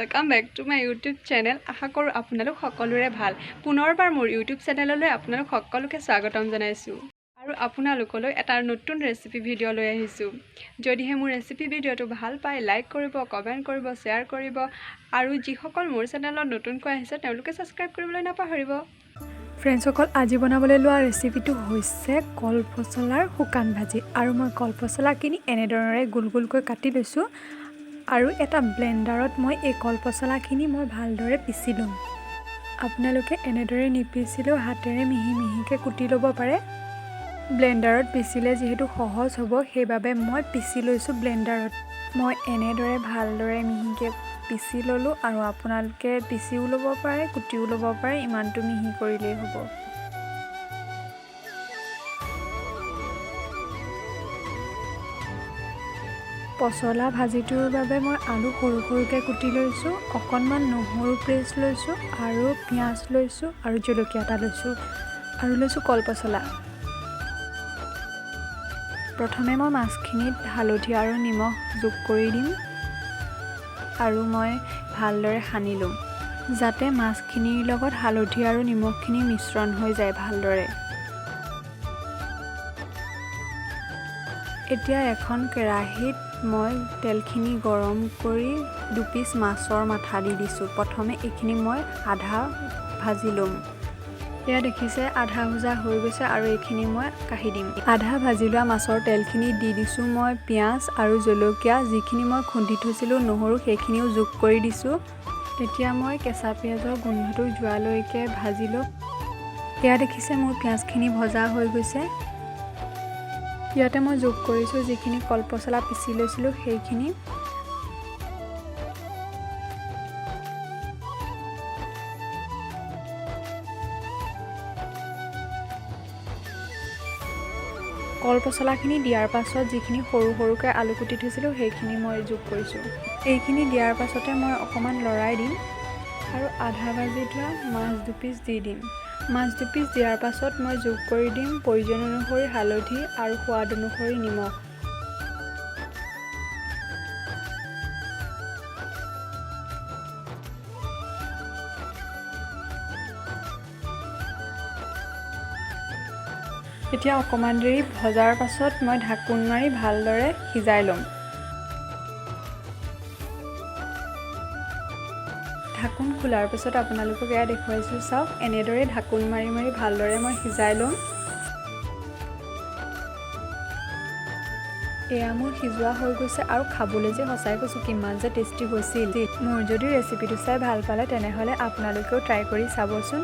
Welcome back to my YouTube channel. आशा करूँ आपनालोक सकलोरे भाल। पुनरबार मोर यूट्यूब चैनेलলৈ आपनालोक सकलोके स्वागतम जनाइছোঁ আৰু আপোনালোকলৈ এটা নতুন ৰেচিপি ভিডিঅ' লৈ আহিছোঁ। যদিহে মোৰ ৰেচিপি ভিডিঅ'টো ভাল পায় লাইক কৰিব, কমেন্ট কৰিব, শেয়াৰ কৰিব আৰু যিসকল মোৰ চেনেলত নতুনকৈ আহিছে তেওঁলোকে সাবস্ক্ৰাইব কৰিবলৈ নাপাহৰিব। ফ্ৰেণ্ডসকল, আজি বনাবলৈ লোৱা ৰেচিপিটো হৈছে কলপচলাৰ শুকান ভাজি। আৰু মই কলপচলাখিনি এনেদৰে গোল গোলকৈ কাটি লৈছোঁ আৰু এটা ব্লেন্ডাৰত মই এই কলপচলাখিনি ভালদৰে পিচি লম। আপোনালোকে এনেদৰে নিপিচিলেও হাতেৰে মিহি মিহিকৈ কুটি ল'ব পাৰে। ব্লেন্ডাৰত পিচিলে যিহেতু সহজ হ'ব সেইবাবে মই পিচি লৈছোঁ ব্লেন্ডাৰত। মই এনেদৰে ভালদৰে মিহিকৈ পিচি ল'লোঁ আৰু আপোনালোকে পিচিও ল'ব পাৰে, কুটিও ল'ব পাৰে, ইমানটো মিহি কৰিলেই হ'ব। পচলা ভাজিটোৰ বাবে মই আলু সৰু সৰুকৈ কুটি লৈছোঁ, অকণমান নহৰু পেষ্ট লৈছোঁ আৰু পিঁয়াজ লৈছোঁ আৰু জলকীয়া এটা লৈছোঁ আৰু লৈছোঁ কলপচলা। প্ৰথমে মই মাছখিনিত হালধি আৰু নিমখ যোগ কৰি দিম আৰু মই ভালদৰে সানি ল'ম যাতে মাছখিনিৰ লগত হালধি আৰু নিমখখিনি মিশ্ৰণ হৈ যায় ভালদৰে। এতিয়া এখন কেৰাহীত মই তেলখিনি গৰম কৰি দুপিচ মাছৰ মাথা দি দিছোঁ। প্ৰথমে এইখিনি মই আধা ভাজি ল'ম। এয়া দেখিছে আধা ভজা হৈ গৈছে আৰু এইখিনি মই কাঢ়ি দিম। আধা ভাজি লোৱা মাছৰ তেলখিনি দি দিছোঁ মই পিঁয়াজ আৰু জলকীয়া, যিখিনি মই খুন্দি থৈছিলোঁ নহৰু সেইখিনিও যোগ কৰি দিছোঁ। তেতিয়া মই কেঁচা পিঁয়াজৰ গোন্ধটো যোৱালৈকে ভাজি ল'ম। এয়া দেখিছে মোৰ পিঁয়াজখিনি ভজা হৈ গৈছে। ইয়াতে মই যোগ কৰিছোঁ যিখিনি কলপচলা পিচি লৈছিলোঁ সেইখিনি। কলপচলাখিনি দিয়াৰ পাছত যিখিনি সৰু সৰুকৈ আলু কুটি থৈছিলোঁ সেইখিনি মই যোগ কৰিছোঁ। এইখিনি দিয়াৰ পাছতে মই অকণমান লৰাই দিম আৰু আধা ভাজি থোৱা মাছ দুপিচ দি দিম। মাছ দুপিচ দিয়াৰ পাছত মই যোগ কৰি দিম প্ৰয়োজন অনুসৰি হালধি আৰু সোৱাদ অনুসৰি নিমখ। এতিয়া অকণমান দেৰি ভজাৰ পাছত মই ঢাকোন মাৰি ভালদৰে সিজাই ল'ম। ঢাকোন খোলাৰ পিছত আপোনালোকক এয়া দেখুৱাইছোঁ, চাওক এনেদৰে ঢাকোন মাৰি মাৰি ভালদৰে মই সিজাই ল'ম। এয়া মোৰ সিজোৱা হৈ গৈছে আৰু খাবলৈ যে সঁচাই কৈছোঁ কিমান যে টেষ্টি হৈছিল। মোৰ যদি ৰেচিপিটো চাই ভাল পালে তেনেহ'লে আপোনালোকেও ট্ৰাই কৰি চাবচোন।